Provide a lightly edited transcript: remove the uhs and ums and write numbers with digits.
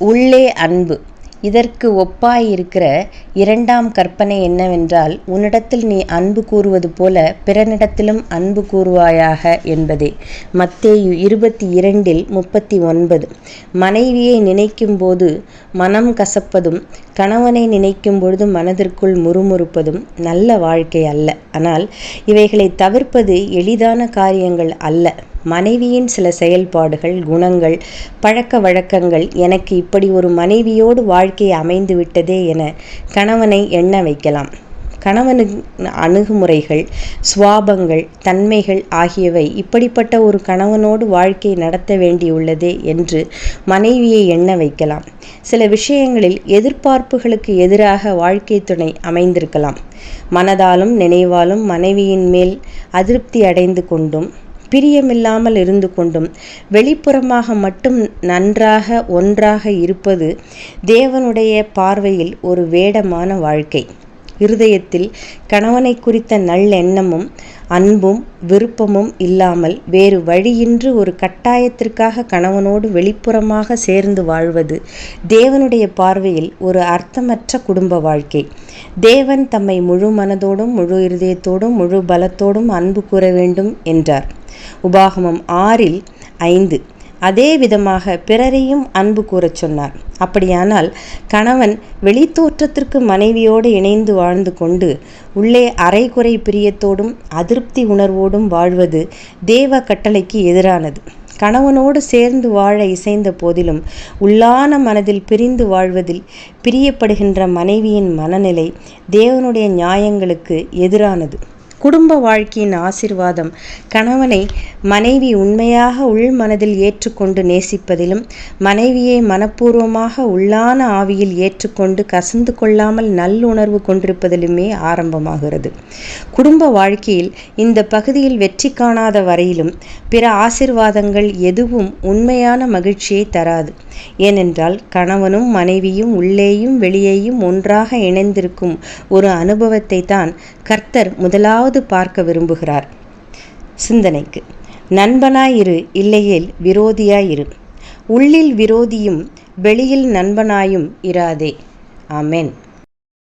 உள்ளே அன்பு. இதற்கு ஒப்பாயிருக்கிற இரண்டாம் கற்பனை என்னவென்றால், உன்னிடத்தில் நீ அன்பு கூறுவது போல பிறனிடத்திலும் அன்பு கூறுவாயாக என்பதே. மத்தேயு 22:39. மனைவியை நினைக்கும் போது மனம் கசப்பதும் கணவனை நினைக்கும் பொழுது மனதிற்குள் முறுமுறுப்பதும் நல்ல வாழ்க்கை அல்ல. ஆனால் இவைகளை தவிர்ப்பது எளிதான காரியங்கள் அல்ல. மனைவியின் சில செயல்பாடுகள், குணங்கள், பழக்க வழக்கங்கள் எனக்கு இப்படி ஒரு மனைவியோடு வாழ்க்கை அமைந்து விட்டதே என கணவனை எண்ண வைக்கலாம். கணவனின் அணுகுமுறைகள், சுவாபங்கள், தன்மைகள் ஆகியவை இப்படிப்பட்ட ஒரு கணவனோடு வாழ்க்கை நடத்த வேண்டியுள்ளதே என்று மனைவியை எண்ண வைக்கலாம். சில விஷயங்களில் எதிர்பார்ப்புகளுக்கு எதிராக வாழ்க்கை துணை அமைந்திருக்கலாம். மனதாலும் நினைவாலும் மனைவியின் மேல் அதிருப்தி அடைந்து கொண்டும் பிரியமில்லாமல் இருந்து கொண்டும் வெளிப்புறமாக மட்டும் நன்றாக ஒன்றாக இருப்பது தேவனுடைய பார்வையில் ஒரு வேடமான வாழ்க்கை. இருதயத்தில் கணவனை குறித்த நல்லெண்ணமும் அன்பும் விருப்பமும் இல்லாமல் வேறு வழியின்றி ஒரு கட்டாயத்திற்காக கணவனோடு வெளிப்புறமாக சேர்ந்து வாழ்வது தேவனுடைய பார்வையில் ஒரு அர்த்தமற்ற குடும்ப வாழ்க்கை. தேவன் தம்மை முழு மனதோடும் முழு இருதயத்தோடும் முழு பலத்தோடும் அன்பு கூற வேண்டும் என்றார். உபாகமம் 6:5. அதே விதமாக பிறரையும் அன்பு கூறச் சொன்னார். அப்படியானால் கணவன் வெளித்தோற்றத்திற்கு மனைவியோடு இணைந்து வாழ்ந்து கொண்டு உள்ளே அரைகுறை பிரியத்தோடும் அதிருப்தி உணர்வோடும் வாழ்வது தேவ கட்டளைக்கு எதிரானது. கணவனோடு சேர்ந்து வாழ இசைந்த போதிலும் உள்ளான மனதில் பிரிந்து வாழ்வதில் பிரியப்படுகின்ற மனைவியின் மனநிலை தேவனுடைய நியாயங்களுக்கு எதிரானது. குடும்ப வாழ்க்கையின் ஆசீர்வாதம் கணவனை மனைவி உண்மையாக உள் மனதில் ஏற்றுக்கொண்டு நேசிப்பதிலும், மனைவியை மனப்பூர்வமாக உள்ளான ஆவியில் ஏற்றுக்கொண்டு கசந்து கொள்ளாமல் நல்லுணர்வு கொண்டிருப்பதிலுமே ஆரம்பமாகிறது. குடும்ப வாழ்க்கையில் இந்த பகுதியில் வெற்றி காணாத வரையிலும் பிற ஆசீர்வாதங்கள் எதுவும் உண்மையான மகிழ்ச்சியை தராது. ஏனென்றால் கணவனும் மனைவியும் உள்ளேயும் வெளியேயும் ஒன்றாக இணைந்திருக்கும் ஒரு அனுபவத்தை தான் கர்த்தர் முதலாவது பார்க்க விரும்புகிறார். சிந்தனைக்கு: நண்பனாயிரு, இல்லையேல் விரோதியாயிரு. உள்ளில் விரோதியும் வெளியில் நண்பனாயும் இராதே. ஆமென்.